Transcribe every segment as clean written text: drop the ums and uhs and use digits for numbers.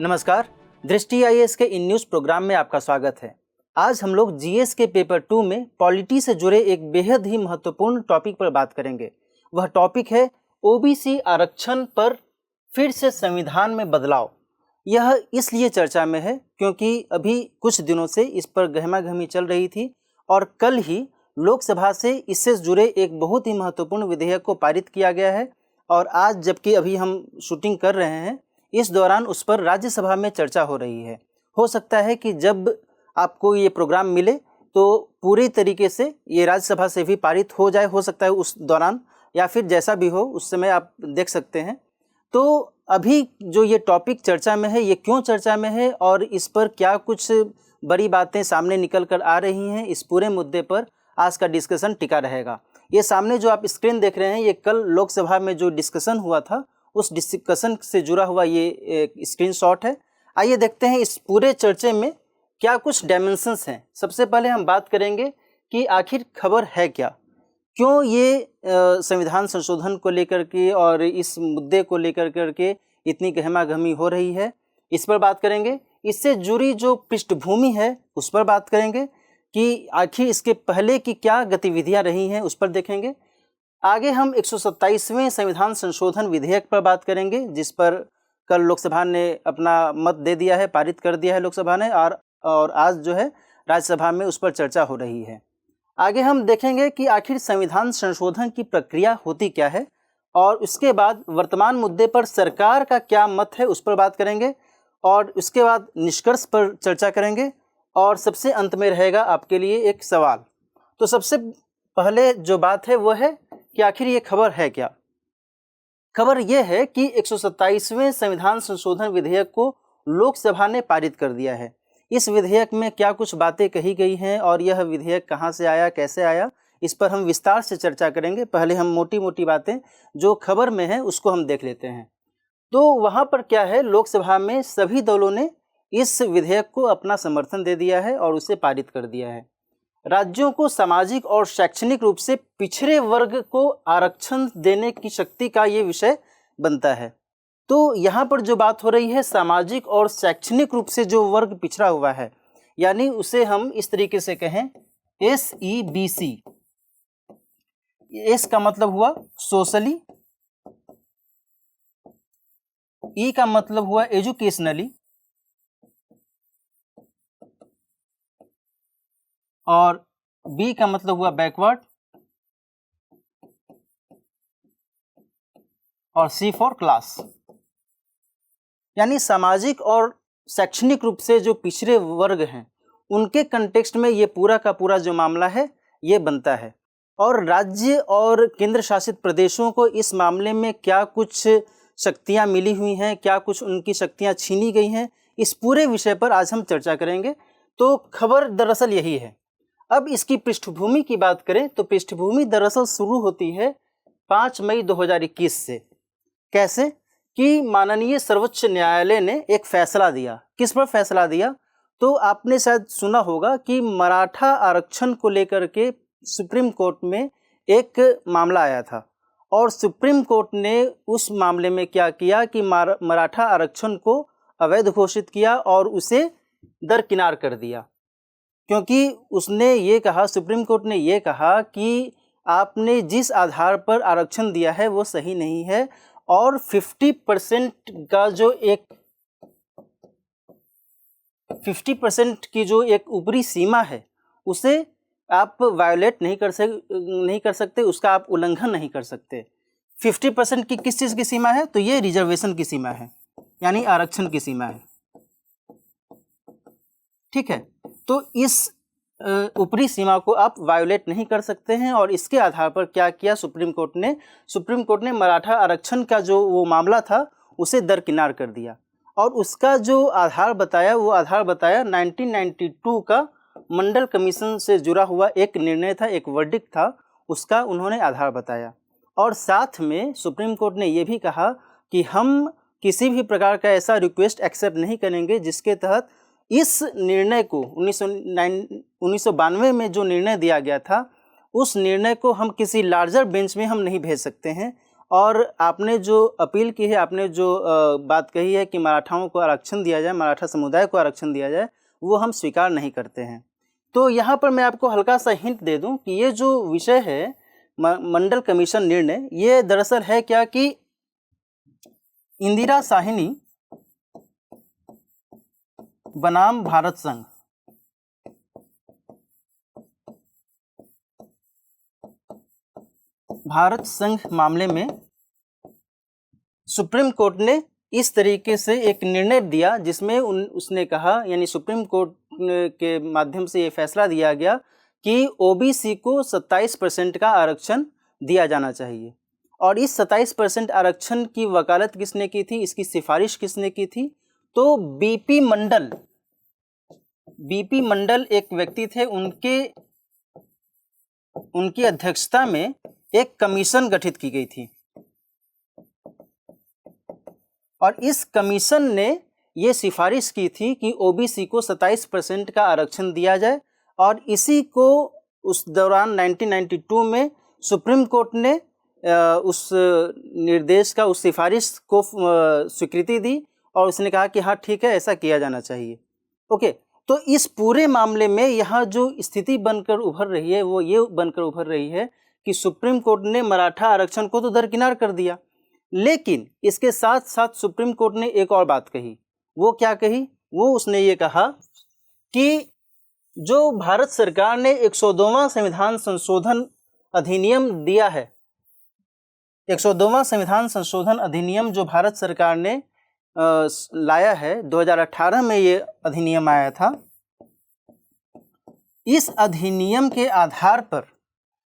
नमस्कार, दृष्टि आईएएस के इन न्यूज़ प्रोग्राम में आपका स्वागत है। आज हम लोग जीएस के पेपर 2 में पॉलिटी से जुड़े एक बेहद ही महत्वपूर्ण टॉपिक पर बात करेंगे। वह टॉपिक है ओबीसी आरक्षण पर फिर से संविधान में बदलाव। यह इसलिए चर्चा में है क्योंकि अभी कुछ दिनों से इस पर गहमागहमी चल रही थी और कल ही लोकसभा से इससे जुड़े एक बहुत ही महत्वपूर्ण विधेयक को पारित किया गया है और आज जबकि अभी हम शूटिंग कर रहे हैं, इस दौरान उस पर राज्यसभा में चर्चा हो रही है। हो सकता है कि जब आपको ये प्रोग्राम मिले तो पूरी तरीके से ये राज्यसभा से भी पारित हो जाए, हो सकता है उस दौरान, या फिर जैसा भी हो उस समय आप देख सकते हैं। तो अभी जो ये टॉपिक चर्चा में है, ये क्यों चर्चा में है और इस पर क्या कुछ बड़ी बातें सामने निकल कर आ रही हैं, इस पूरे मुद्दे पर आज का डिस्कशन टिका रहेगा। ये सामने जो आप स्क्रीन देख रहे हैं, ये कल लोकसभा में जो डिस्कशन हुआ था उस डिस्कशन से जुड़ा हुआ ये एक स्क्रीनशॉट है। आइए देखते हैं इस पूरे चर्चे में क्या कुछ डायमेंशंस हैं। सबसे पहले हम बात करेंगे कि आखिर खबर है क्या, क्यों ये संविधान संशोधन को लेकर के और इस मुद्दे को लेकर के इतनी गहमागहमी हो रही है, इस पर बात करेंगे। इससे जुड़ी जो पृष्ठभूमि है उस पर बात करेंगे कि आखिर इसके पहले की क्या गतिविधियां रही हैं, उस पर देखेंगे। आगे हम 127वें संविधान संशोधन विधेयक पर बात करेंगे, जिस पर कल लोकसभा ने अपना मत दे दिया है, पारित कर दिया है लोकसभा ने, और आज जो है राज्यसभा में उस पर चर्चा हो रही है। आगे हम देखेंगे कि आखिर संविधान संशोधन की प्रक्रिया होती क्या है और उसके बाद वर्तमान मुद्दे पर सरकार का क्या मत है, उस पर बात करेंगे और उसके बाद निष्कर्ष पर चर्चा करेंगे और सबसे अंत में रहेगा आपके लिए एक सवाल। तो सबसे पहले जो बात है वो है कि आखिर ये खबर है क्या। खबर यह है कि 127वें संविधान संशोधन विधेयक को लोकसभा ने पारित कर दिया है। इस विधेयक में क्या कुछ बातें कही गई हैं और यह विधेयक कहां से आया, कैसे आया, इस पर हम विस्तार से चर्चा करेंगे। पहले हम मोटी मोटी बातें जो खबर में है उसको हम देख लेते हैं। तो वहां पर क्या है, लोकसभा में सभी दलों ने इस विधेयक को अपना समर्थन दे दिया है और उसे पारित कर दिया है। राज्यों को सामाजिक और शैक्षणिक रूप से पिछड़े वर्ग को आरक्षण देने की शक्ति का ये विषय बनता है। तो यहाँ पर जो बात हो रही है, सामाजिक और शैक्षणिक रूप से जो वर्ग पिछड़ा हुआ है, यानी उसे हम इस तरीके से कहें SEBC। एस का मतलब हुआ सोशली, ई का मतलब हुआ एजुकेशनली और बी का मतलब हुआ बैकवर्ड और सी फॉर क्लास। यानी सामाजिक और शैक्षणिक रूप से जो पिछड़े वर्ग हैं उनके कंटेक्स्ट में ये पूरा का पूरा जो मामला है ये बनता है। और राज्य और केंद्र शासित प्रदेशों को इस मामले में क्या कुछ शक्तियां मिली हुई हैं, क्या कुछ उनकी शक्तियां छीनी गई हैं, इस पूरे विषय पर आज हम चर्चा करेंगे। तो खबर दरअसल यही है। अब इसकी पृष्ठभूमि की बात करें तो पृष्ठभूमि दरअसल शुरू होती है 5 मई 2021 से। कैसे कि माननीय सर्वोच्च न्यायालय ने एक फैसला दिया। किस पर फैसला दिया? तो आपने शायद सुना होगा कि मराठा आरक्षण को लेकर के सुप्रीम कोर्ट में एक मामला आया था और सुप्रीम कोर्ट ने उस मामले में क्या किया कि मराठा आरक्षण को अवैध घोषित किया और उसे दरकिनार कर दिया। क्योंकि उसने ये कहा, सुप्रीम कोर्ट ने ये कहा कि आपने जिस आधार पर आरक्षण दिया है वो सही नहीं है और 50% का जो एक 50% की जो एक ऊपरी सीमा है उसे आप वायोलेट नहीं कर सकते, उसका आप उल्लंघन नहीं कर सकते। 50% की किस चीज़ की सीमा है? तो ये रिजर्वेशन की सीमा है, यानी आरक्षण की सीमा है। ठीक है, तो इस ऊपरी सीमा को आप वायोलेट नहीं कर सकते हैं और इसके आधार पर क्या किया सुप्रीम कोर्ट ने मराठा आरक्षण का जो वो मामला था उसे दरकिनार कर दिया और उसका जो आधार बताया वो आधार बताया 1992 का मंडल कमीशन से जुड़ा हुआ एक निर्णय था, एक वर्डिक्ट था, उसका उन्होंने आधार बताया। और साथ में सुप्रीम कोर्ट ने ये भी कहा कि हम किसी भी प्रकार का ऐसा रिक्वेस्ट एक्सेप्ट नहीं करेंगे जिसके तहत इस निर्णय को 1992 में जो निर्णय दिया गया था उस निर्णय को हम किसी लार्जर बेंच में हम नहीं भेज सकते हैं और आपने जो अपील की है, आपने जो बात कही है कि मराठाओं को आरक्षण दिया जाए, मराठा समुदाय को आरक्षण दिया जाए, वो हम स्वीकार नहीं करते हैं। तो यहाँ पर मैं आपको हल्का सा हिंट दे दूं कि ये जो विषय है मंडल कमीशन निर्णय, ये दरअसल है क्या कि इंदिरा साहिनी बनाम भारत संघ, भारत संघ मामले में सुप्रीम कोर्ट ने इस तरीके से एक निर्णय दिया जिसमें उसने कहा, यानी सुप्रीम कोर्ट के माध्यम से ये फैसला दिया गया कि ओबीसी को 27% का आरक्षण दिया जाना चाहिए। और इस 27% आरक्षण की वकालत किसने की थी, इसकी सिफारिश किसने की थी? तो बीपी मंडल एक व्यक्ति थे, उनकी अध्यक्षता में एक कमीशन गठित की गई थी और इस कमीशन ने ये सिफारिश की थी कि ओबीसी को 27% का आरक्षण दिया जाए। और इसी को उस दौरान 1992 में सुप्रीम कोर्ट ने उस निर्देश का, उस सिफारिश को स्वीकृति दी और उसने कहा कि हाँ ठीक है, ऐसा किया जाना चाहिए। ओके, तो इस पूरे मामले में यहाँ जो स्थिति बनकर उभर रही है वो ये बनकर उभर रही है कि सुप्रीम कोर्ट ने मराठा आरक्षण को तो दरकिनार कर दिया, लेकिन इसके साथ साथ सुप्रीम कोर्ट ने एक और बात कही। वो क्या कही? वो उसने ये कहा कि जो भारत सरकार ने 102वां संविधान संशोधन अधिनियम दिया है, 102वां संविधान संशोधन अधिनियम जो भारत सरकार ने लाया है, 2018 में ये अधिनियम आया था। इस अधिनियम के आधार पर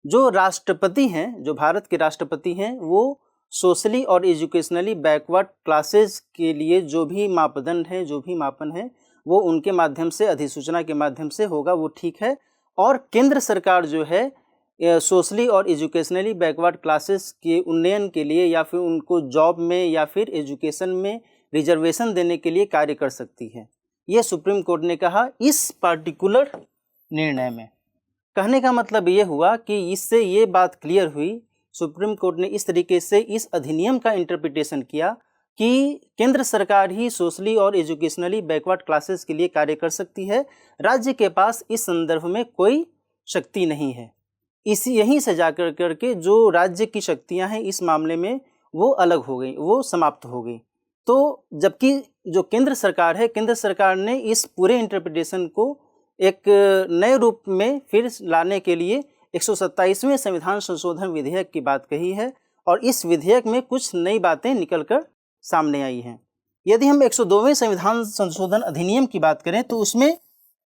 जो राष्ट्रपति हैं, जो भारत के राष्ट्रपति हैं, वो सोशली और एजुकेशनली बैकवर्ड क्लासेस के लिए जो भी मापदंड हैं, जो भी मापन है, वो उनके माध्यम से, अधिसूचना के माध्यम से होगा, वो ठीक है। और केंद्र सरकार जो है सोशली और एजुकेशनली बैकवर्ड क्लासेस के उन्नयन के लिए या फिर उनको जॉब में या फिर एजुकेशन में रिजर्वेशन देने के लिए कार्य कर सकती है। ये सुप्रीम कोर्ट ने कहा इस पार्टिकुलर निर्णय में। कहने का मतलब ये हुआ कि इससे ये बात क्लियर हुई, सुप्रीम कोर्ट ने इस तरीके से इस अधिनियम का इंटरप्रिटेशन किया कि केंद्र सरकार ही सोशली और एजुकेशनली बैकवर्ड क्लासेस के लिए कार्य कर सकती है, राज्य के पास इस संदर्भ में कोई शक्ति नहीं है। यहीं से जाकर करके जो राज्य की शक्तियां हैं इस मामले में वो अलग हो गई, वो समाप्त हो गई। तो जबकि जो केंद्र सरकार है, केंद्र सरकार ने इस पूरे इंटरप्रिटेशन को एक नए रूप में फिर लाने के लिए 127वें संविधान संशोधन विधेयक की बात कही है और इस विधेयक में कुछ नई बातें निकलकर सामने आई हैं। यदि हम 102वें संविधान संशोधन अधिनियम की बात करें तो उसमें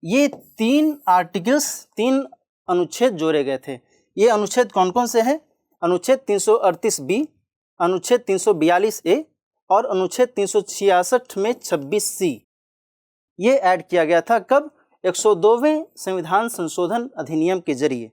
ये 3 आर्टिकल्स, 3 अनुच्छेद जोड़े गए थे। ये अनुच्छेद कौन कौन से हैं? अनुच्छेद 338B, अनुच्छेद 342A और अनुच्छेद 366 में 26C ये ऐड किया गया था। कब? 102वें संविधान संशोधन अधिनियम के जरिए।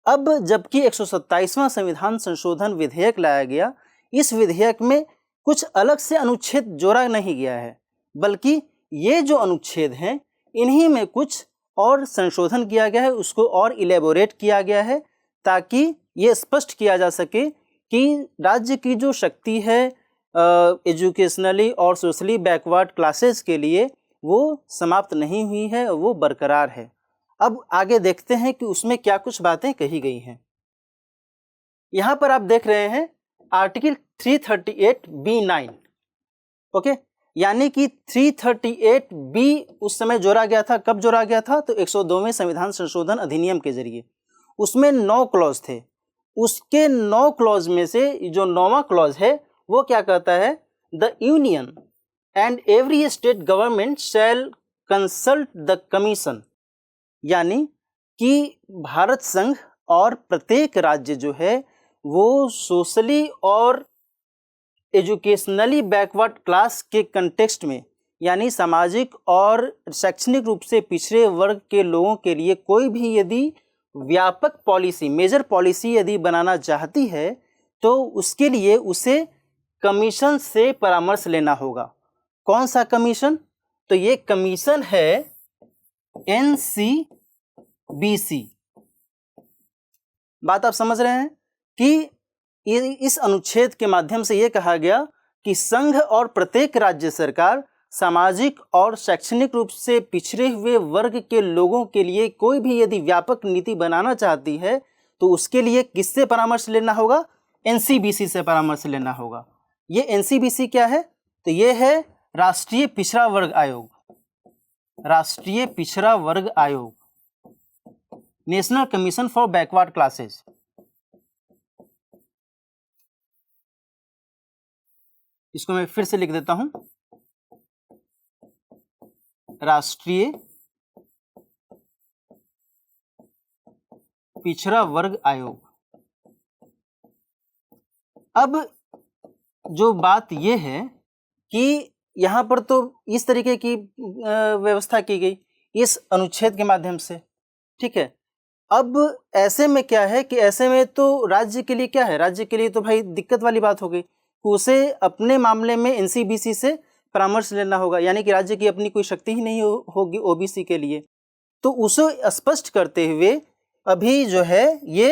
अब जबकि 127वां संविधान संशोधन विधेयक लाया गया, इस विधेयक में कुछ अलग से अनुच्छेद जोड़ा नहीं गया है, बल्कि ये जो अनुच्छेद हैं इन्हीं में कुछ और संशोधन किया गया है, उसको और इलेबोरेट किया गया है ताकि ये स्पष्ट किया जा सके कि राज्य की जो शक्ति है एजुकेशनली और सोशली बैकवर्ड क्लासेस के लिए वो समाप्त नहीं हुई है, वो बरकरार है। अब आगे देखते हैं कि उसमें क्या कुछ बातें कही गई हैं। यहाँ पर आप देख रहे हैं आर्टिकल 338B9, ओके, यानी कि 338B उस समय जोड़ा गया था। कब जोड़ा गया था? तो 102वें संविधान संशोधन अधिनियम के जरिए। उसमें 9 क्लॉज थे, उसके 9 क्लॉज में से जो 9वां क्लॉज है वो क्या कहता है? The union and every state government shell consult the commission, यानी कि भारत संघ और प्रत्येक राज्य जो है वो सोशली और एजुकेशनली बैकवर्ड क्लास के कंटेक्स्ट में, यानी सामाजिक और शैक्षणिक रूप से पिछड़े वर्ग के लोगों के लिए कोई भी यदि व्यापक पॉलिसी, मेजर पॉलिसी यदि बनाना चाहती है तो उसके लिए उसे कमीशन से परामर्श लेना होगा। कौन सा कमीशन? तो ये कमीशन है NCBC। बात आप समझ रहे हैं कि इस अनुच्छेद के माध्यम से ये कहा गया कि संघ और प्रत्येक राज्य सरकार सामाजिक और शैक्षणिक रूप से पिछड़े हुए वर्ग के लोगों के लिए कोई भी यदि व्यापक नीति बनाना चाहती है तो उसके लिए किससे परामर्श लेना होगा? एनसीबीसी से परामर्श लेना होगा। ये एनसीबीसी क्या है? तो ये है राष्ट्रीय पिछड़ा वर्ग आयोग, राष्ट्रीय पिछड़ा वर्ग आयोग, national commission for backward classes. इसको मैं फिर से लिख देता हूं, राष्ट्रीय पिछड़ा वर्ग आयोग। अब जो बात यह है कि यहाँ पर तो इस तरीके की व्यवस्था की गई इस अनुच्छेद के माध्यम से, ठीक है। अब ऐसे में क्या है कि ऐसे में तो राज्य के लिए क्या है, राज्य के लिए तो भाई दिक्कत वाली बात हो गई, उसे अपने मामले में एनसीबीसी से परामर्श लेना होगा, यानी कि राज्य की अपनी कोई शक्ति ही नहीं होगी ओबीसी के लिए। तो उसे स्पष्ट करते हुए अभी जो है ये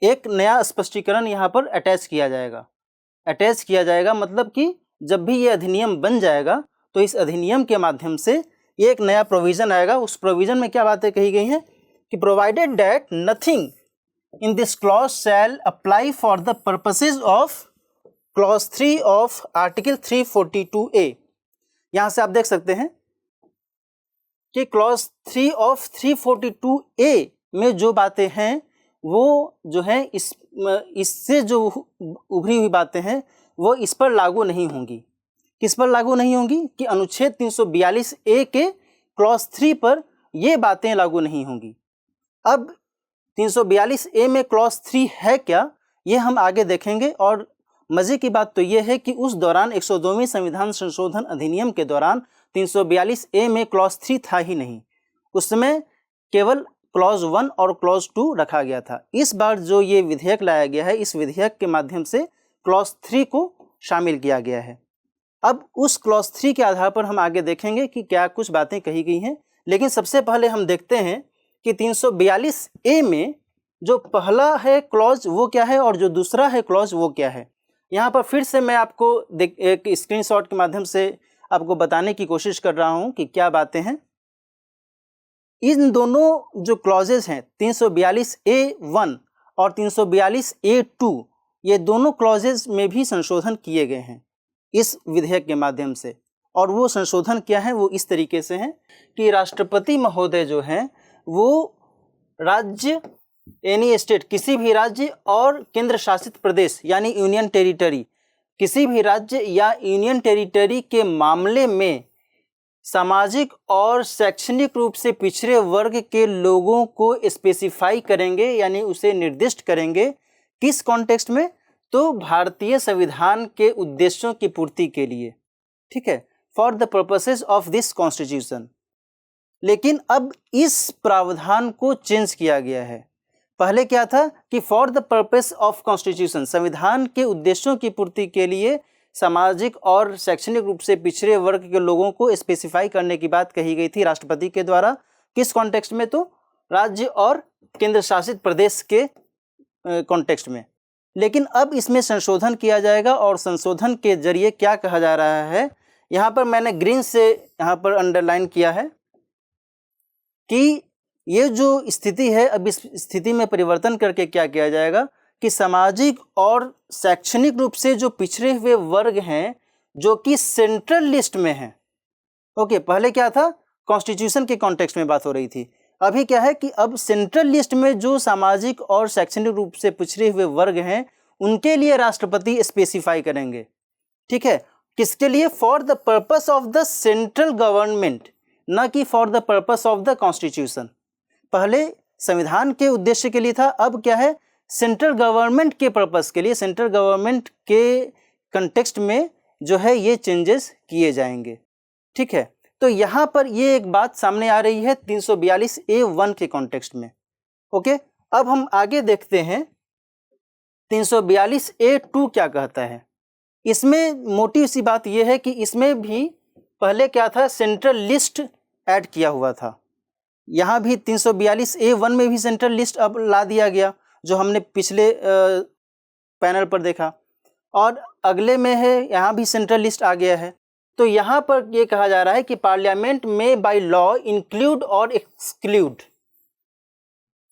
एक नया स्पष्टीकरण यहाँ पर अटैच किया जाएगा। अटैच किया जाएगा मतलब कि जब भी ये अधिनियम बन जाएगा तो इस अधिनियम के माध्यम से ये एक नया प्रोविज़न आएगा। उस प्रोविज़न में क्या बातें कही गई हैं कि provided that nothing in this clause shall apply for the purposes of clause 3 of article 342A। यहाँ से आप देख सकते हैं कि क्लॉज 3 ऑफ 342A में जो बातें हैं वो जो है इससे जो उभरी हुई बातें हैं वो इस पर लागू नहीं होंगी। किस पर लागू नहीं होंगी कि अनुच्छेद 342A के क्लॉज 3 पर ये बातें लागू नहीं होंगी। अब 342A में क्लॉज 3 है क्या, ये हम आगे देखेंगे। और मज़े की बात तो ये है कि उस दौरान 102वें संविधान संशोधन अधिनियम के दौरान 342A में क्लॉज 3 था ही नहीं, उस समय केवल क्लॉज 1 और क्लॉज 2 रखा गया था। इस बार जो ये विधेयक लाया गया है, इस विधेयक के माध्यम से क्लॉज 3 को शामिल किया गया है। अब उस क्लॉज 3 के आधार पर हम आगे देखेंगे कि क्या कुछ बातें कही गई हैं, लेकिन सबसे पहले हम देखते हैं कि 342A में जो पहला है क्लॉज वो क्या है और जो दूसरा है क्लॉज वो क्या है। यहाँ पर फिर से मैं आपको एक स्क्रीनशॉट के माध्यम से आपको बताने की कोशिश कर रहा हूँ कि क्या बातें हैं। इन दोनों जो क्लॉजेज हैं 342A1 और 342A2, ये दोनों क्लॉजेज में भी संशोधन किए गए हैं इस विधेयक के माध्यम से। और वो संशोधन क्या है, वो इस तरीके से हैं कि राष्ट्रपति महोदय जो हैं वो राज्य एनी स्टेट, किसी भी राज्य और केंद्र शासित प्रदेश यानी यूनियन टेरिटरी, किसी भी राज्य या यूनियन टेरिटरी के मामले में सामाजिक और शैक्षणिक रूप से पिछड़े वर्ग के लोगों को स्पेसिफाई करेंगे, यानी उसे निर्दिष्ट करेंगे। किस कॉन्टेक्स्ट में? तो भारतीय संविधान के उद्देश्यों की पूर्ति के लिए, ठीक है, for the purposes of this constitution. लेकिन अब इस प्रावधान को चेंज किया गया है। पहले क्या था कि for the purpose of constitution, संविधान के उद्देश्यों की पूर्ति के लिए सामाजिक और शैक्षणिक रूप से पिछड़े वर्ग के लोगों को स्पेसिफाई करने की बात कही गई थी राष्ट्रपति के द्वारा। किस कॉन्टेक्स्ट में? तो राज्य और केंद्र शासित प्रदेश के कॉन्टेक्स्ट में। लेकिन अब इसमें संशोधन किया जाएगा और संशोधन के जरिए क्या कहा जा रहा है, यहाँ पर मैंने ग्रीन से यहाँ पर अंडरलाइन किया है कि ये जो स्थिति है, अब इस स्थिति में परिवर्तन करके क्या किया जाएगा कि सामाजिक और शैक्षणिक रूप से जो पिछड़े हुए वर्ग हैं जो कि सेंट्रल लिस्ट में हैं। ओके, पहले क्या था, कॉन्स्टिट्यूशन के कॉन्टेक्स्ट में बात हो रही थी। अभी क्या है कि अब सेंट्रल लिस्ट में जो सामाजिक और शैक्षणिक रूप से पिछड़े हुए वर्ग हैं उनके लिए राष्ट्रपति स्पेसिफाई करेंगे, ठीक है। किसके लिए? For the purpose of the central government, न कि for the purpose of the constitution. पहले संविधान के उद्देश्य के लिए था, अब क्या है, सेंट्रल गवर्नमेंट के पर्पस के लिए, सेंट्रल गवर्नमेंट के कंटेक्स्ट में जो है ये चेंजेस किए जाएंगे, ठीक है। तो यहाँ पर ये एक बात सामने आ रही है 342A1 के कॉन्टेक्स्ट में। ओके, अब हम आगे देखते हैं 342A2 क्या कहता है। इसमें मोटी सी बात यह है कि इसमें भी पहले क्या था, सेंट्रल लिस्ट ऐड किया हुआ था। यहाँ भी 342A1 में भी सेंट्रल लिस्ट अब ला दिया गया, जो हमने पिछले पैनल पर देखा, और अगले में है यहाँ भी सेंट्रल लिस्ट आ गया है। तो यहाँ पर ये कहा जा रहा है कि पार्लियामेंट में बाय लॉ इंक्लूड और exclude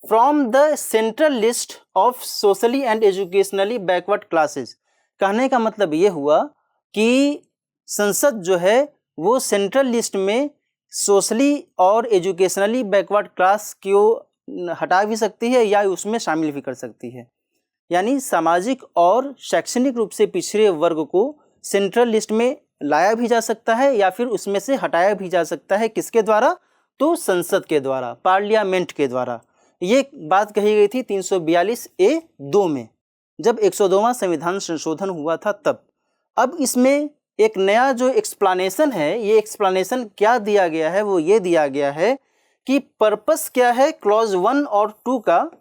from the central list of socially and educationally backward classes. कहने का मतलब ये हुआ कि संसद जो है वो सेंट्रल लिस्ट में सोशली और एजुकेशनली बैकवर्ड क्लास को हटा भी सकती है या उसमें शामिल भी कर सकती है। यानी सामाजिक और शैक्षणिक रूप से पिछड़े वर्ग को सेंट्रल लिस्ट में लाया भी जा सकता है या फिर उसमें से हटाया भी जा सकता है। किसके द्वारा? तो संसद के द्वारा, पार्लियामेंट के द्वारा। ये बात कही गई थी 342A(2) में, जब 102वां संविधान संशोधन हुआ था तब। अब इसमें एक नया जो एक्सप्लेनेशन है, ये एक्सप्लेनेशन क्या दिया गया है, वो ये दिया गया है कि पर्पस क्या है क्लॉज 1 और 2 का।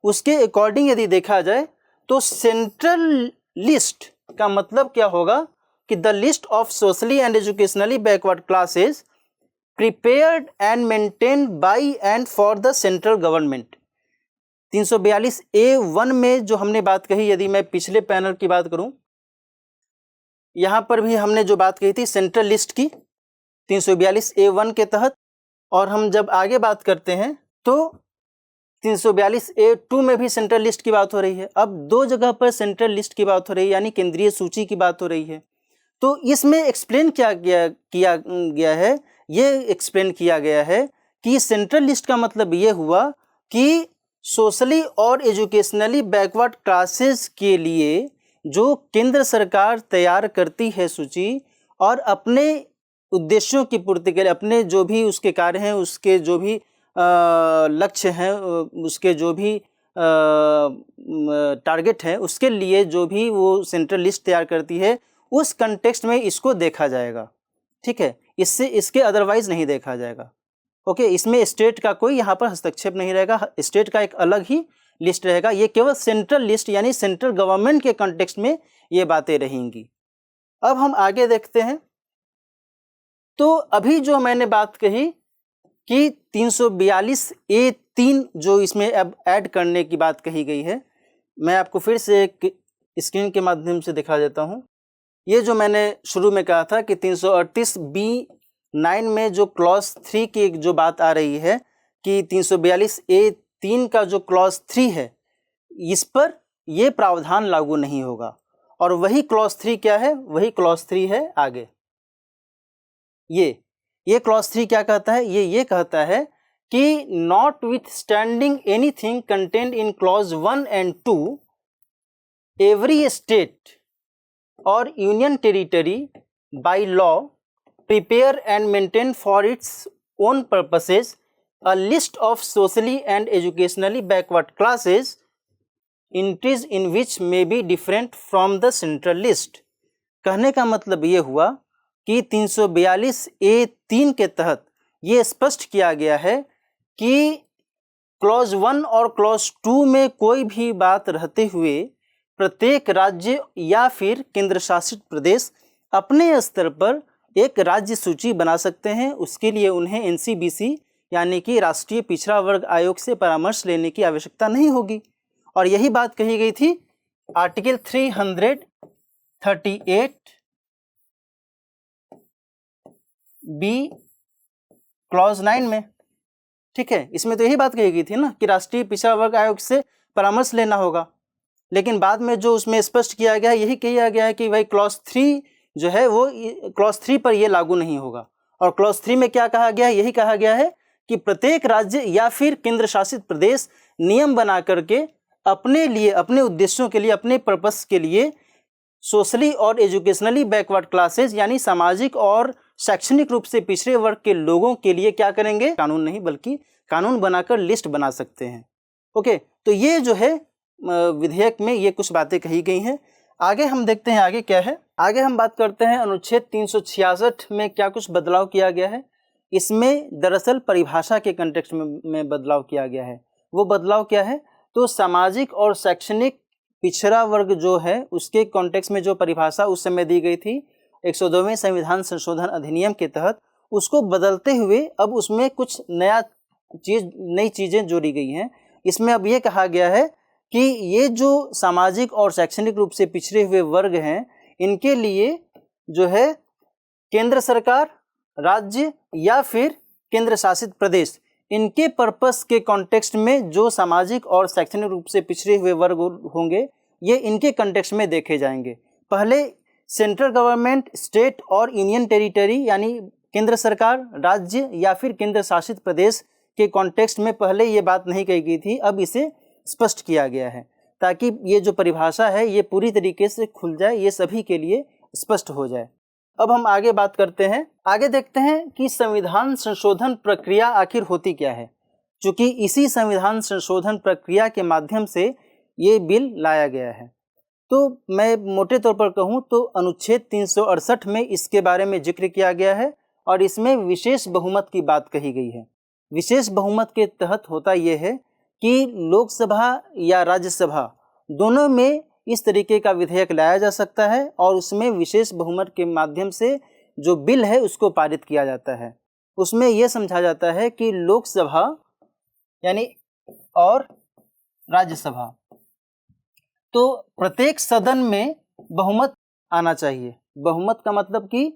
उसके अकॉर्डिंग यदि देखा जाए तो सेंट्रल लिस्ट का मतलब क्या होगा कि the list of socially and educationally backward classes prepared and maintained by and for the central government. 342A(1) में जो हमने बात कही, यदि मैं पिछले पैनल की बात करूं, यहाँ पर भी हमने जो बात कही थी सेंट्रल लिस्ट की 342A(1) के तहत, और हम जब आगे बात करते हैं तो 342A(2) में भी सेंट्रल लिस्ट की बात हो रही है। अब दो जगह पर सेंट्रल लिस्ट की बात हो रही है, यानी केंद्रीय सूची की बात हो रही है। तो इसमें एक्सप्लेन किया गया है, ये एक्सप्लेन किया गया है कि सेंट्रल लिस्ट का मतलब ये हुआ कि सोशली और एजुकेशनली बैकवर्ड क्लासेस के लिए जो केंद्र सरकार तैयार करती है सूची, और अपने उद्देश्यों की पूर्ति के लिए, अपने जो भी उसके कार्य हैं, उसके जो भी लक्ष्य हैं, उसके जो भी टारगेट है, उसके लिए जो भी वो सेंट्रल लिस्ट तैयार करती है, उस कंटेक्स्ट में इसको देखा जाएगा। ठीक है, इससे इसके अदरवाइज नहीं देखा जाएगा। ओके, इसमें स्टेट का कोई यहाँ पर हस्तक्षेप नहीं रहेगा, स्टेट का एक अलग ही लिस्ट रहेगा। ये केवल सेंट्रल लिस्ट यानी सेंट्रल गवर्नमेंट के कॉन्टेक्स्ट में ये बातें रहेंगी। अब हम आगे देखते हैं। तो अभी जो मैंने बात कही कि 342A(3) जो इसमें अब ऐड करने की बात कही गई है, मैं आपको फिर से एक स्क्रीन के माध्यम से दिखा देता हूँ। ये जो मैंने शुरू में कहा था कि 338B(9) में जो क्लॉज 3 की जो बात आ रही है कि 342A(3) का जो क्लॉज 3 है, इस पर ये प्रावधान लागू नहीं होगा। और वही क्लॉज 3 क्या है? वही क्लॉज 3 है आगे। ये क्लॉज 3 क्या कहता है? ये कहता है कि notwithstanding anything contained in clause 1 and 2, every state और union territory by law prepare and maintain for its own purposes a list of socially and educationally backward classes, entries in which may be different from the central list। कहने का मतलब ये हुआ कि 342A(3) के तहत ये स्पष्ट किया गया है कि क्लॉज 1 और क्लॉज 2 में कोई भी बात रहते हुए प्रत्येक राज्य या फिर केंद्र शासित प्रदेश अपने स्तर पर एक राज्य सूची बना सकते हैं। उसके लिए उन्हें NCBC यानी कि राष्ट्रीय पिछड़ा वर्ग आयोग से परामर्श लेने की आवश्यकता नहीं होगी। और यही बात कही गई थी आर्टिकल 338B क्लॉज 9 में। ठीक है, इसमें तो यही बात कही गई थी ना कि राष्ट्रीय पिछड़ा वर्ग आयोग से परामर्श लेना होगा। लेकिन बाद में जो उसमें स्पष्ट किया गया है, यही किया गया है कि भाई क्लॉज 3 जो है वो क्लॉज 3 पर ये लागू नहीं होगा। और क्लॉज 3 में क्या कहा गया है? यही कहा गया है कि प्रत्येक राज्य या फिर केंद्र शासित प्रदेश नियम बना करके अपने लिए, अपने उद्देश्यों के लिए, अपने पर्पस के लिए सोशली और एजुकेशनली बैकवर्ड क्लासेस यानी सामाजिक और शैक्षणिक रूप से पिछड़े वर्ग के लोगों के लिए क्या करेंगे? कानून नहीं बल्कि कानून बनाकर लिस्ट बना सकते हैं। ओके, तो ये जो है विधेयक में ये कुछ बातें कही गई हैं। आगे हम देखते हैं आगे क्या है। आगे हम बात करते हैं अनुच्छेद 366 में क्या कुछ बदलाव किया गया है। इसमें दरअसल परिभाषा के कंटेक्स्ट में बदलाव किया गया है। वो बदलाव क्या है? तो सामाजिक और शैक्षणिक पिछड़ा वर्ग जो है उसके कॉन्टेक्स्ट में जो परिभाषा उस समय दी गई थी 102वें संविधान संशोधन अधिनियम के तहत, उसको बदलते हुए अब उसमें कुछ नई चीज़ें जोड़ी गई हैं। इसमें अब ये कहा गया है कि ये जो सामाजिक और शैक्षणिक रूप से पिछड़े हुए वर्ग हैं, इनके लिए जो है केंद्र सरकार, राज्य या फिर केंद्र शासित प्रदेश, इनके पर्पस के कॉन्टेक्स्ट में जो सामाजिक और शैक्षणिक रूप से पिछड़े हुए वर्ग होंगे, ये इनके कॉन्टेक्स्ट में देखे जाएंगे। पहले सेंट्रल गवर्नमेंट, स्टेट और यूनियन टेरिटरी यानी केंद्र सरकार, राज्य या फिर केंद्र शासित प्रदेश के कॉन्टेक्स्ट में पहले ये बात नहीं कही गई थी, अब इसे स्पष्ट किया गया है ताकि ये जो परिभाषा है ये पूरी तरीके से खुल जाए, ये सभी के लिए स्पष्ट हो जाए। अब हम आगे बात करते हैं, आगे देखते हैं कि संविधान संशोधन प्रक्रिया आखिर होती क्या है। चूँकि इसी संविधान संशोधन प्रक्रिया के माध्यम से ये बिल लाया गया है, तो मैं मोटे तौर पर कहूँ तो अनुच्छेद 368 में इसके बारे में जिक्र किया गया है और इसमें विशेष बहुमत की बात कही गई है। विशेष बहुमत के तहत होता यह है कि लोकसभा या राज्यसभा दोनों में इस तरीके का विधेयक लाया जा सकता है और उसमें विशेष बहुमत के माध्यम से जो बिल है उसको पारित किया जाता है। उसमें यह समझा जाता है कि लोकसभा यानी और राज्यसभा, तो प्रत्येक सदन में बहुमत आना चाहिए। बहुमत का मतलब कि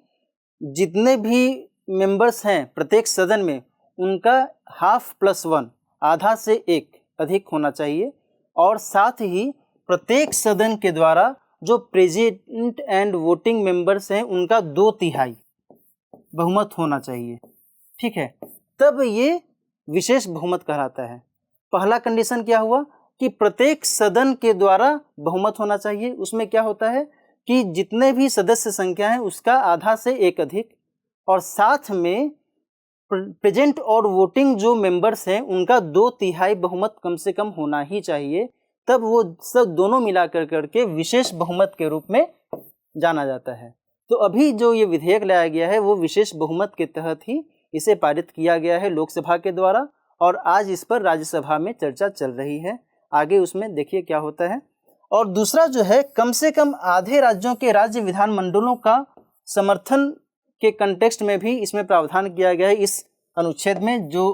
जितने भी मेंबर्स हैं प्रत्येक सदन में, उनका ½ + 1 आधा से एक अधिक होना चाहिए और साथ ही प्रत्येक सदन के द्वारा जो प्रेजेंट एंड वोटिंग मेंबर्स हैं उनका 2/3 बहुमत होना चाहिए। ठीक है, तब ये विशेष बहुमत कहलाता है। पहला कंडीशन क्या हुआ कि प्रत्येक सदन के द्वारा बहुमत होना चाहिए। उसमें क्या होता है कि जितने भी सदस्य संख्या है उसका आधा से एक अधिक, और साथ में प्रेजेंट और वोटिंग जो मेंबर्स हैं उनका 2/3 बहुमत कम से कम होना ही चाहिए। तब वो सब दोनों मिलाकर करके विशेष बहुमत के रूप में जाना जाता है। तो अभी जो ये विधेयक लाया गया है वो विशेष बहुमत के तहत ही इसे पारित किया गया है लोकसभा के द्वारा, और आज इस पर राज्यसभा में चर्चा चल रही है। आगे उसमें देखिए क्या होता है। और दूसरा जो है, कम से कम आधे राज्यों के राज्य विधानमंडलों का समर्थन के कंटेक्स्ट में भी इसमें प्रावधान किया गया है। इस अनुच्छेद में जो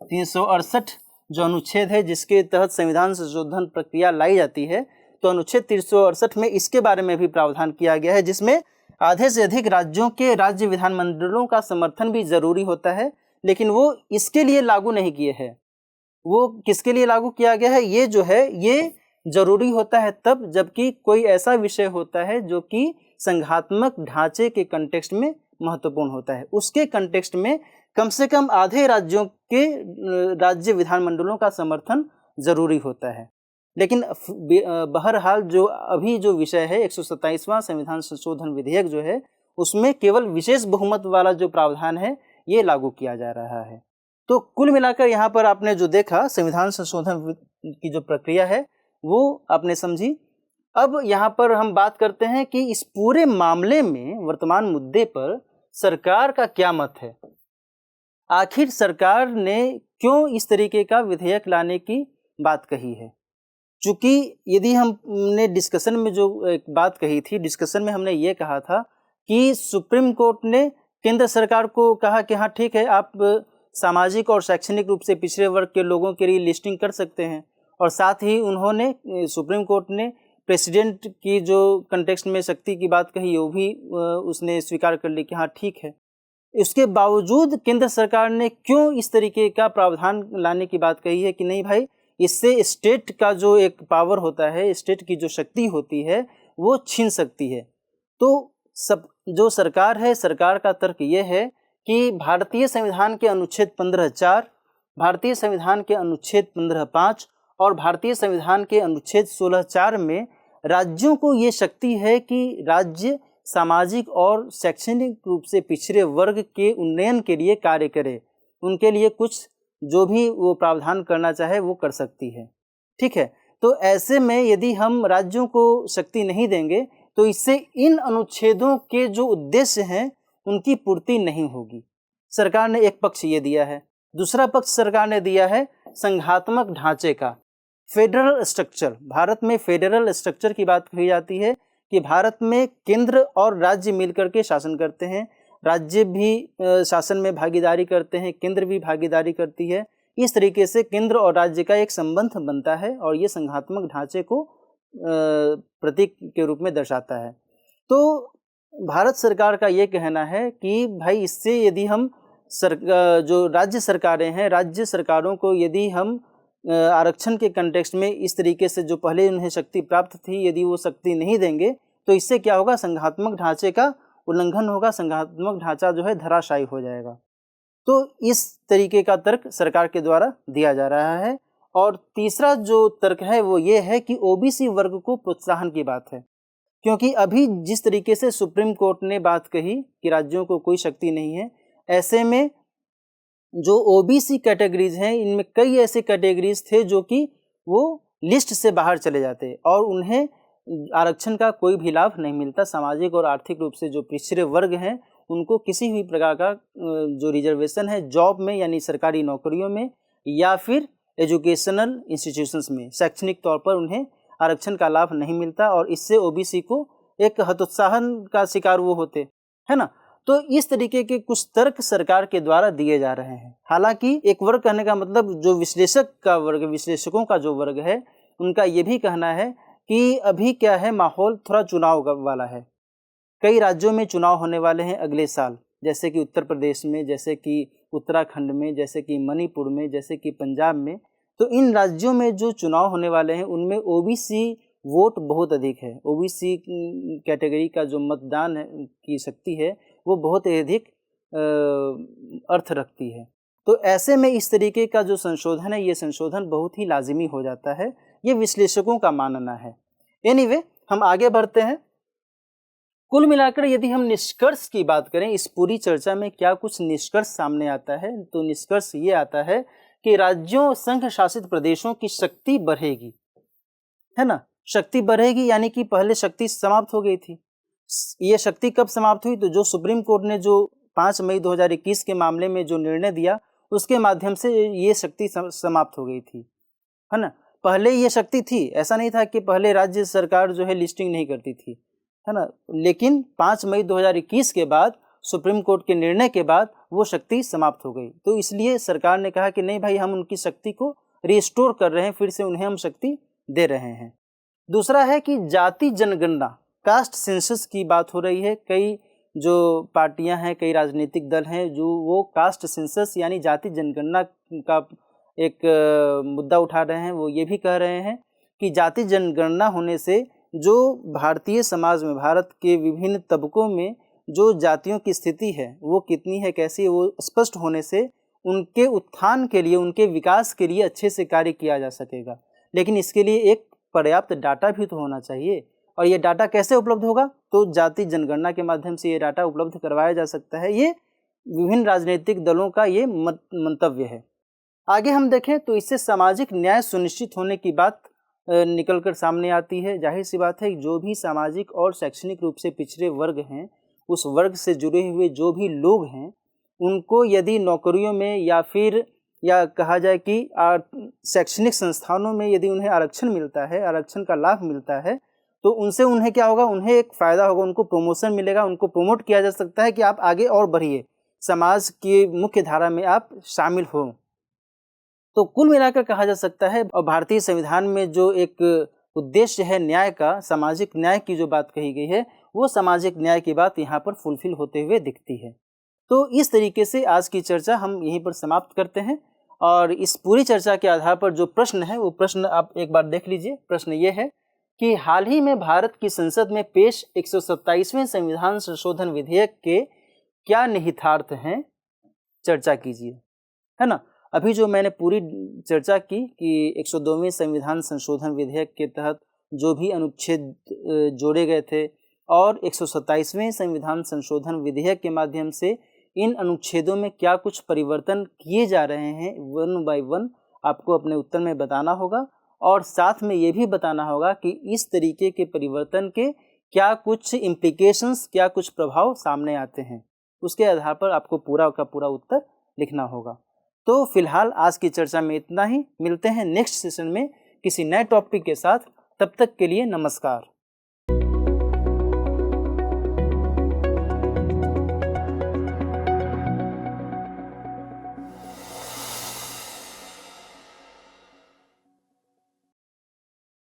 368 जो अनुच्छेद है जिसके तहत संविधान संशोधन प्रक्रिया लाई जाती है, तो अनुच्छेद 368 में इसके बारे में भी प्रावधान किया गया है, जिसमें आधे से अधिक राज्यों के राज्य विधानमंडलों का समर्थन भी जरूरी होता है, लेकिन वो इसके लिए लागू नहीं किए हैं। वो किसके लिए लागू किया गया है, ये जो है ये जरूरी होता है तब जबकि कोई ऐसा विषय होता है जो कि संघात्मक ढांचे के कंटेक्स्ट में महत्वपूर्ण होता है। उसके कंटेक्स्ट में कम से कम आधे राज्यों के राज्य विधानमंडलों का समर्थन जरूरी होता है। लेकिन बहरहाल जो अभी जो विषय है 127वां संविधान संशोधन विधेयक जो है, उसमें केवल विशेष बहुमत वाला जो प्रावधान है ये लागू किया जा रहा है। तो कुल मिलाकर यहाँ पर आपने जो देखा संविधान संशोधन की जो प्रक्रिया है वो आपने समझी। अब यहाँ पर हम बात करते हैं कि इस पूरे मामले में, वर्तमान मुद्दे पर सरकार का क्या मत है। आखिर सरकार ने क्यों इस तरीके का विधेयक लाने की बात कही है। चूँकि यदि हमने डिस्कशन में जो एक बात कही थी, डिस्कशन में हमने ये कहा था कि सुप्रीम कोर्ट ने केंद्र सरकार को कहा कि हाँ ठीक है, आप सामाजिक और शैक्षणिक रूप से पिछड़े वर्ग के लोगों के लिए लिस्टिंग कर सकते हैं, और साथ ही उन्होंने सुप्रीम कोर्ट ने प्रेसिडेंट की जो कंटेक्स्ट में शक्ति की बात कही वो भी उसने स्वीकार कर ली कि हाँ ठीक है। इसके बावजूद केंद्र सरकार ने क्यों इस तरीके का प्रावधान लाने की बात कही है कि नहीं भाई, इससे स्टेट का जो एक पावर होता है, स्टेट की जो शक्ति होती है वो छीन सकती है। तो सब जो सरकार है, सरकार का तर्क ये है कि भारतीय संविधान के अनुच्छेद 15(4), भारतीय संविधान के अनुच्छेद 15(5) और भारतीय संविधान के अनुच्छेद 16(4) में राज्यों को ये शक्ति है कि राज्य सामाजिक और शैक्षणिक रूप से पिछड़े वर्ग के उन्नयन के लिए कार्य करे, उनके लिए कुछ जो भी वो प्रावधान करना चाहे वो कर सकती है। ठीक है, तो ऐसे में यदि हम राज्यों को शक्ति नहीं देंगे तो इससे इन अनुच्छेदों के जो उद्देश्य हैं उनकी पूर्ति नहीं होगी। सरकार ने एक पक्ष ये दिया है। दूसरा पक्ष सरकार ने दिया है संघात्मक ढांचे का, फेडरल स्ट्रक्चर। भारत में फेडरल स्ट्रक्चर की बात कही जाती है कि भारत में केंद्र और राज्य मिलकर के शासन करते हैं, राज्य भी शासन में भागीदारी करते हैं, केंद्र भी भागीदारी करती है। इस तरीके से केंद्र और राज्य का एक संबंध बनता है और ये संघात्मक ढांचे को प्रतीक के रूप में दर्शाता है। तो भारत सरकार का ये कहना है कि भाई इससे यदि हम जो राज्य सरकारें हैं, राज्य सरकारों को यदि हम आरक्षण के कंटेक्स्ट में इस तरीके से जो पहले उन्हें शक्ति प्राप्त थी, यदि वो शक्ति नहीं देंगे तो इससे क्या होगा, संघात्मक ढांचे का उल्लंघन होगा, संघात्मक ढांचा जो है धराशायी हो जाएगा। तो इस तरीके का तर्क सरकार के द्वारा दिया जा रहा है। और तीसरा जो तर्क है वो ये है कि ओबीसी वर्ग को प्रोत्साहन की बात है, क्योंकि अभी जिस तरीके से सुप्रीम कोर्ट ने बात कही कि राज्यों को कोई शक्ति नहीं है, ऐसे में जो ओबीसी कैटेगरीज हैं इनमें कई ऐसे कैटेगरीज थे जो कि वो लिस्ट से बाहर चले जाते और उन्हें आरक्षण का कोई भी लाभ नहीं मिलता। सामाजिक और आर्थिक रूप से जो पिछड़े वर्ग हैं उनको किसी भी प्रकार का जो रिजर्वेशन है जॉब में यानी सरकारी नौकरियों में या फिर एजुकेशनल इंस्टीट्यूशंस में शैक्षणिक तौर पर उन्हें आरक्षण का लाभ नहीं मिलता और इससे ओबीसी को एक हतोत्साहन का शिकार वो होते है ना। तो इस तरीके के कुछ तर्क सरकार के द्वारा दिए जा रहे हैं। हालांकि एक वर्ग कहने का मतलब जो विश्लेषक का वर्ग, विश्लेषकों का जो वर्ग है, उनका ये भी कहना है कि अभी क्या है, माहौल थोड़ा चुनाव वाला है। कई राज्यों में चुनाव होने वाले हैं अगले साल, जैसे कि उत्तर प्रदेश में, जैसे कि उत्तराखंड में, जैसे कि मणिपुर में, जैसे कि पंजाब में। तो इन राज्यों में जो चुनाव होने वाले हैं उनमें ओबीसी वोट बहुत अधिक है। ओबीसी कैटेगरी का जो मतदान की शक्ति है वो बहुत अधिक अर्थ रखती है। तो ऐसे में इस तरीके का जो संशोधन है, ये संशोधन बहुत ही लाजिमी हो जाता है, ये विश्लेषकों का मानना है। एनीवे, हम आगे बढ़ते हैं। कुल मिलाकर यदि हम निष्कर्ष की बात करें, इस पूरी चर्चा में क्या कुछ निष्कर्ष सामने आता है, तो निष्कर्ष ये आता है कि राज्यों, संघ शासित प्रदेशों की शक्ति बढ़ेगी, है ना। शक्ति बढ़ेगी यानी कि पहले शक्ति समाप्त हो गई थी। ये शक्ति कब समाप्त हुई, तो जो सुप्रीम कोर्ट ने जो 5 मई 2021 के मामले में जो निर्णय दिया उसके माध्यम से ये शक्ति समाप्त हो गई थी, है ना। पहले ये शक्ति थी, ऐसा नहीं था कि पहले राज्य सरकार जो है लिस्टिंग नहीं करती थी, है ना। लेकिन 5 मई 2021 के बाद सुप्रीम कोर्ट के निर्णय के बाद वो शक्ति समाप्त हो गई। तो इसलिए सरकार ने कहा कि नहीं भाई, हम उनकी शक्ति को रिस्टोर कर रहे हैं, फिर से उन्हें हम शक्ति दे रहे हैं। दूसरा है कि जाति जनगणना, कास्ट सेंसस की बात हो रही है। कई जो पार्टियां हैं, कई राजनीतिक दल हैं जो वो कास्ट सेंसस यानी जाति जनगणना का एक मुद्दा उठा रहे हैं। वो ये भी कह रहे हैं कि जाति जनगणना होने से जो भारतीय समाज में, भारत के विभिन्न तबकों में जो जातियों की स्थिति है वो कितनी है, कैसी है, वो स्पष्ट होने से उनके उत्थान के लिए, उनके विकास के लिए अच्छे से कार्य किया जा सकेगा। लेकिन इसके लिए एक पर्याप्त डाटा भी तो होना चाहिए, और ये डाटा कैसे उपलब्ध होगा, तो जाति जनगणना के माध्यम से ये डाटा उपलब्ध करवाया जा सकता है। ये विभिन्न राजनीतिक दलों का ये मंतव्य है। आगे हम देखें तो इससे सामाजिक न्याय सुनिश्चित होने की बात निकलकर सामने आती है। जाहिर सी बात है, जो भी सामाजिक और शैक्षणिक रूप से पिछड़े वर्ग हैं, उस वर्ग से जुड़े हुए जो भी लोग हैं, उनको यदि नौकरियों में या कहा जाए कि शैक्षणिक संस्थानों में यदि उन्हें आरक्षण मिलता है, आरक्षण का लाभ मिलता है, तो उनसे उन्हें क्या होगा, उन्हें एक फ़ायदा होगा, उनको प्रमोशन मिलेगा, उनको प्रमोट किया जा सकता है कि आप आगे और बढ़िए, समाज की मुख्य धारा में आप शामिल हों। तो कुल मिलाकर कहा जा सकता है, और भारतीय संविधान में जो एक उद्देश्य है न्याय का, सामाजिक न्याय की जो बात कही गई है, वो सामाजिक न्याय की बात यहाँ पर फुलफिल होते हुए दिखती है। तो इस तरीके से आज की चर्चा हम यहीं पर समाप्त करते हैं। और इस पूरी चर्चा के आधार पर जो प्रश्न है, वो प्रश्न आप एक बार देख लीजिए। प्रश्न ये है कि हाल ही में भारत की संसद में पेश 127वें संविधान संशोधन विधेयक के क्या निहितार्थ हैं, चर्चा कीजिए, है ना। अभी जो मैंने पूरी चर्चा की कि 102वें संविधान संशोधन विधेयक के तहत जो भी अनुच्छेद जोड़े गए थे और 127वें संविधान संशोधन विधेयक के माध्यम से इन अनुच्छेदों में क्या कुछ परिवर्तन किए जा रहे हैं, 1 बाय 1 आपको अपने उत्तर में बताना होगा। और साथ में ये भी बताना होगा कि इस तरीके के परिवर्तन के क्या कुछ इम्प्लीकेशंस, क्या कुछ प्रभाव सामने आते हैं, उसके आधार पर आपको पूरा का पूरा उत्तर लिखना होगा। तो फिलहाल आज की चर्चा में इतना ही। मिलते हैं नेक्स्ट सेशन में किसी नए टॉपिक के साथ। तब तक के लिए नमस्कार।